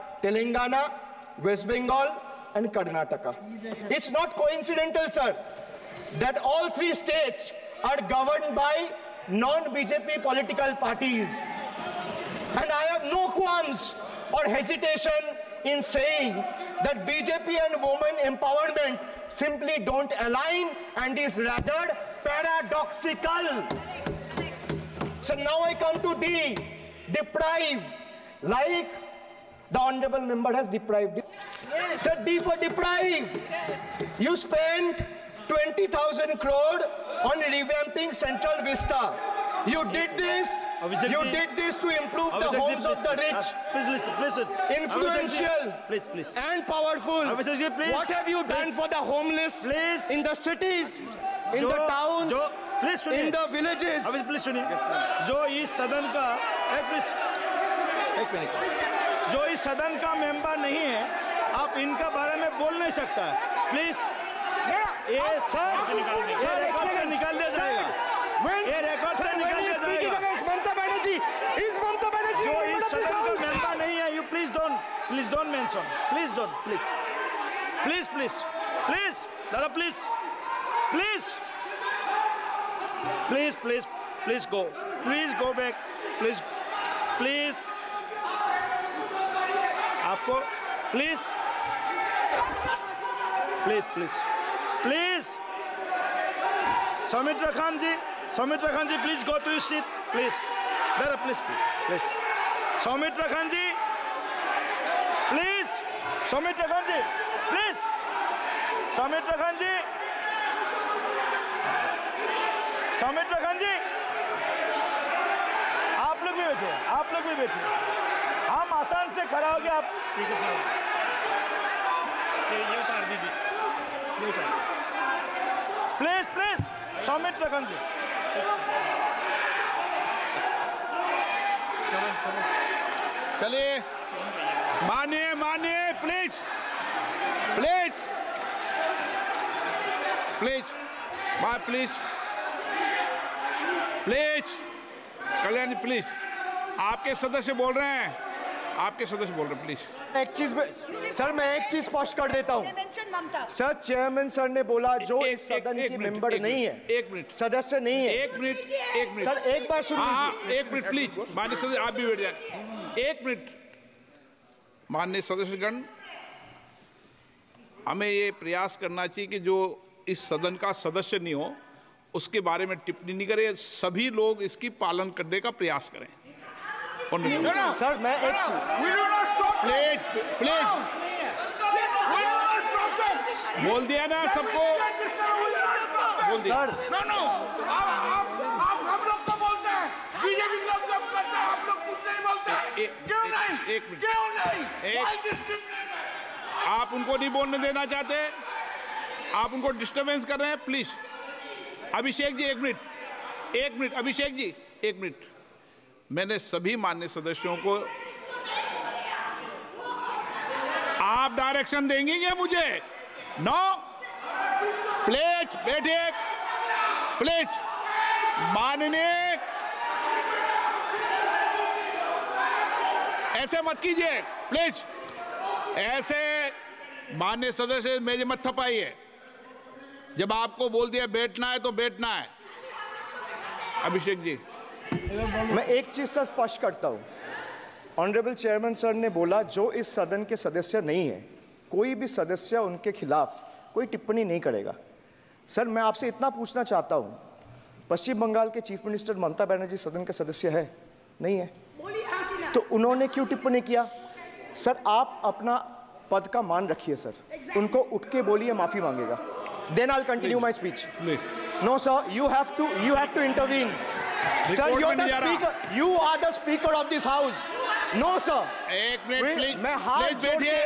Telangana, West Bengal, and Karnataka. It's not coincidental, sir, that all three states are governed by non-BJP political parties. And I have no qualms or hesitation in saying that BJP and women empowerment simply don't align and is rather paradoxical. So now I come to D, deprive, like the honorable member has deprived. Yes. Sir, D for deprive. Yes. You spent 20,000 crore on revamping Central Vista. You did this. You did this to improve the homes of the rich. Please listen. Influential. Please. And powerful. What have you done for the homeless in the cities, in the towns, in the villages? Please सुनिए. जो इस सदन का एक minute. जो इस सदन का मेंबर नहीं है, आप इनका बारे में बोल नहीं सकता है. प्लीज. ये सर रिकॉर्ड से निकाल दिया जाएगा. ये रिकॉर्ड से निकाल दिया जाएगा. ममता बनर्जी जो इस सदन का मेंबर नहीं है, you please don't mention. Please don't. Dada, please go. Please go back. Please. आपको please. Soumitra Khan ji, please go to your seat, please. Dada, please. Soumitra Khan ji, please. Soumitra Khan ji, आप लोग भी बैठे. हम आसान से खड़ा हो गए. आप ठीक है साहब, ये उतार दीजिए. प्लीज सौमित्र खान जी. चलिए मानिए प्लीज कल्याण जी प्लीज. आपके सदस्य बोल रहे हैं. प्लीज. एक चीज स्पष्ट कर देता हूं. सर, चेयरमैन सर ने बोला जो इस सदन की मेंबर नहीं है, एक मिनट, सदस्य नहीं है. एक मिनट सर, एक बार सुन लीजिए. एक मिनट प्लीज. माननीय सदस्य आप भी बैठ जाए. एक मिनट. माननीय सदस्यगण, हमें ये प्रयास करना चाहिए कि जो इस सदन का सदस्य नहीं हो उसके बारे में टिप्पणी नहीं करें. सभी लोग इसकी पालन करने का प्रयास करें. सर, मैं एक प्लीज बोल दिया ना सबको. बोल दिया. सर, आप हम लोग तो बोलते हैं, बीजेपी लोग जब करते हैं, आप लोग कुछ नहीं बोलते. क्यों नहीं? एक मिनट. क्यों नहीं? आप उनको नहीं बोलने देना चाहते, आप उनको डिस्टर्बेंस कर रहे हैं. प्लीज. अभिषेक जी एक मिनट. अभिषेक जी एक मिनट. मैंने सभी माननीय सदस्यों को आप डायरेक्शन देंगे क्या मुझे? नो. प्लीज बैठिए. प्लीज. माननीय, ऐसे मत कीजिए प्लीज. ऐसे माननीय सदस्य मेरे मत थपाइए. जब आपको बोल दिया बैठना है तो बैठना है. अभिषेक जी, मैं एक चीज से स्पष्ट करता हूं. ऑनरेबल चेयरमैन सर ने बोला जो इस सदन के सदस्य नहीं है, कोई भी सदस्य उनके खिलाफ कोई टिप्पणी नहीं करेगा. सर, मैं आपसे इतना पूछना चाहता हूं, पश्चिम बंगाल के चीफ मिनिस्टर ममता बनर्जी सदन के सदस्य है? नहीं है. तो उन्होंने क्यों टिप्पणी किया? सर, आप अपना पद का मान रखिए. सर, उनको उठ के बोलिए माफी मांगेगा. Then I'll continue my speech. No, sir, you have to intervene. Sir, you're the speaker. You are the speaker of this house. No, sir. एक मिनट प्लीज. मैं हाथ जोड़ के.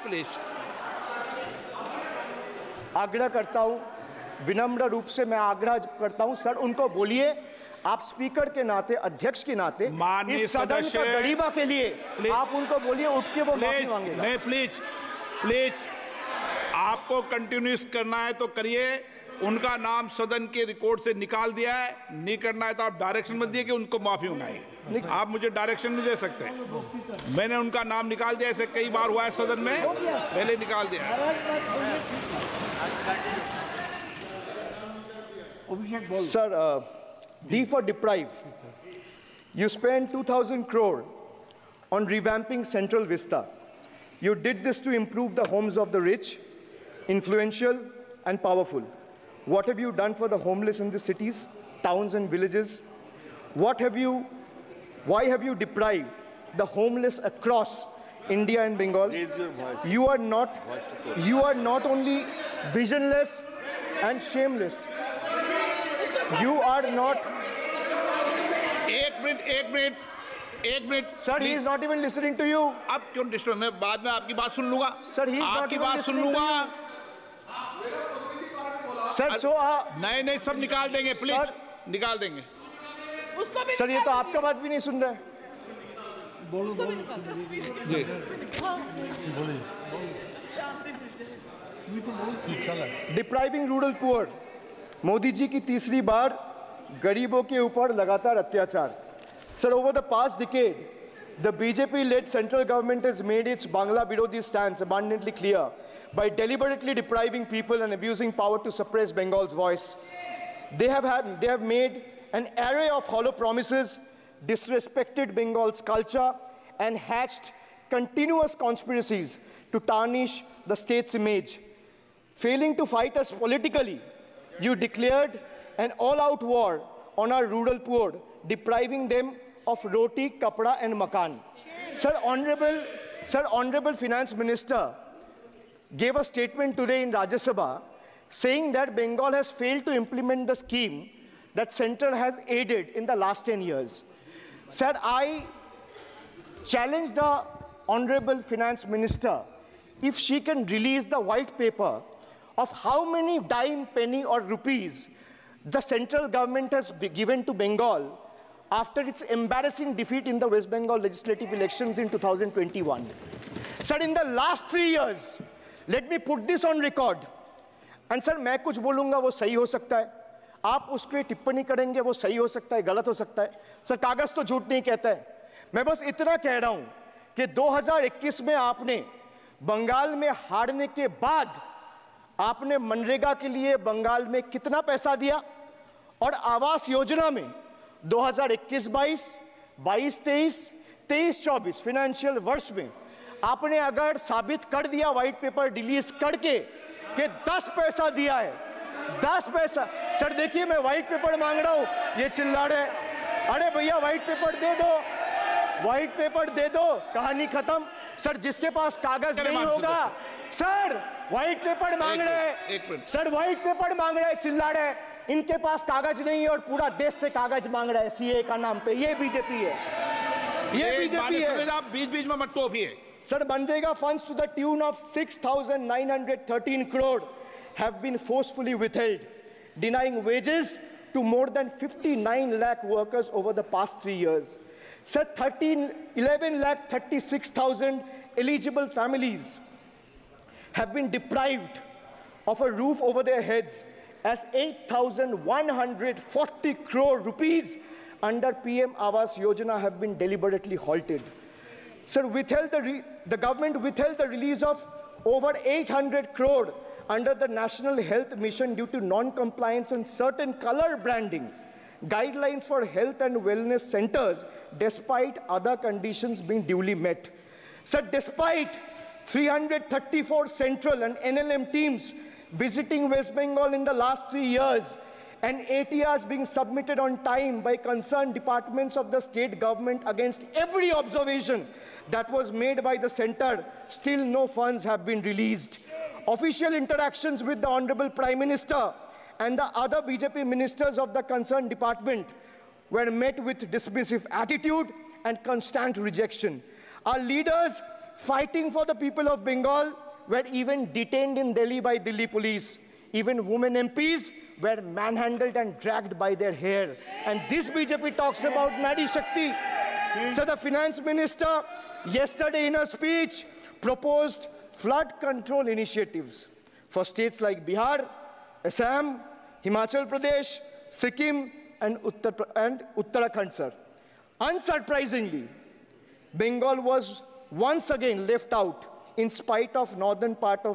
प्लीज आग्रह करता हूं, विनम्र रूप से मैं आग्रह करता हूं. सर, उनको बोलिए आप स्पीकर के नाते, अध्यक्ष के नाते इस सदन का गरिमा के लिए आप उनको बोलिए उठ के वो माफी मांगेगा। नहीं, प्लीज आपको कंटिन्यूस करना है तो करिए, उनका नाम सदन के रिकॉर्ड से निकाल दिया है। नहीं करना है तो आप डायरेक्शन मत दिए कि उनको माफी मंगाई। आप मुझे डायरेक्शन नहीं दे सकते। मैंने उनका नाम निकाल दिया, ऐसे कई बार हुआ है सदन में, पहले निकाल दिया है। Sir, D for deprive. You spent 2,000 crore on revamping Central Vista. You did this to improve the homes of the rich, influential, and powerful. What have you done for the homeless in the cities, towns, and villages? Why have you deprived the homeless across India and Bengal? You are not only visionless and shameless. You are not. एक minute Sir, he is not even listening to you. अब क्यों disturb? मैं बाद में आपकी बात सुन लूंगा। Sir, he is not आपकी even बात सुन listening to लूंगा। Sir, so नहीं सब निकाल देंगे, प्लीज Sir, निकाल देंगे। सर ये तो आपका बात भी नहीं सुन रहा है। Depriving rural poor, Modi ji की तीसरी बार गरीबों के ऊपर लगातार अत्याचार। Sir, over the past decade, the BJP-led central government has made its Bangla Birodi stance abundantly clear by deliberately depriving people and abusing power to suppress Bengal's voice. They have made an array of hollow promises, disrespected Bengal's culture, and hatched continuous conspiracies to tarnish the state's image. Failing to fight us politically, you declared an all-out war on our rural poor, depriving them of roti, kapda, and makan. Sir, Honorable Finance Minister gave a statement today in Rajya Sabha saying that Bengal has failed to implement the scheme that Central has aided in the last 10 years. Sir, I challenge the Honorable Finance Minister if she can release the white paper of how many dime, penny, or rupees the central government has given to Bengal after its embarrassing defeat in the West Bengal legislative elections in 2021. Sir, in the last 3 years, let me put this on record. And sir, मैं कुछ बोलूँगा वो सही हो सकता है, आप उसके टिप्पणी करेंगे वो सही हो सकता है, गलत हो सकता है। सर, कागज तो झूठ नहीं कहता है। मैं बस इतना कह रहा हूँ कि 2021 में आपने बंगाल में हारने के बाद आपने मनरेगा के लिए बंगाल में कितना पैसा दिया, और आवास योजना में 2021-22, 22-23, 23-24 फाइनेंशियल वर्ष में आपने अगर साबित कर दिया व्हाइट पेपर रिलीज करके कि 10 पैसा दिया है, 10 पैसा। सर देखिए, मैं व्हाइट पेपर मांग रहा हूं, ये चिल्ला रहे, अरे भैया व्हाइट पेपर दे दो, व्हाइट पेपर दे दो, कहानी खत्म। सर जिसके पास कागज नहीं होगा, सर व्हाइट पेपर मांग रहे, सर व्हाइट पेपर मांग रहे, चिल्ला रहे, इनके पास कागज नहीं है और पूरा देश से कागज मांग रहा है सीए का नाम पे। ये बीजेपी है, ये बीजेपी है। आप बीच-बीच में मत टोकिए। Sir, MNREGA funds to the tune of 6,913 crore have been forcefully withheld, denying wages to more than 59 lakh workers over the past 3 years. Sir, 11 lakh 36,000 eligible families have been deprived of a roof over their heads as 8,140 crore rupees under PM Awas Yojana have been deliberately halted. Sir, the government withheld the release of over 800 crore under the National Health Mission due to non-compliance and certain color branding guidelines for health and wellness centers, despite other conditions being duly met. Sir, despite 334 central and NLM teams visiting West Bengal in the last 3 years, and ATRs being submitted on time by concerned departments of the state government against every observation that was made by the center, still no funds have been released. Official interactions with the Honorable Prime Minister and the other BJP ministers of the concerned department were met with dismissive attitude and constant rejection. Our leaders fighting for the people of Bengal were even detained in Delhi by Delhi police. Even women MPs were manhandled and dragged by their hair. And this BJP talks about Nari Shakti. So the finance minister yesterday in a speech proposed flood control initiatives for states like Bihar, Assam, Himachal Pradesh, Sikkim, and Uttarakhand, sir. Unsurprisingly, Bengal was once again left out in spite of northern part of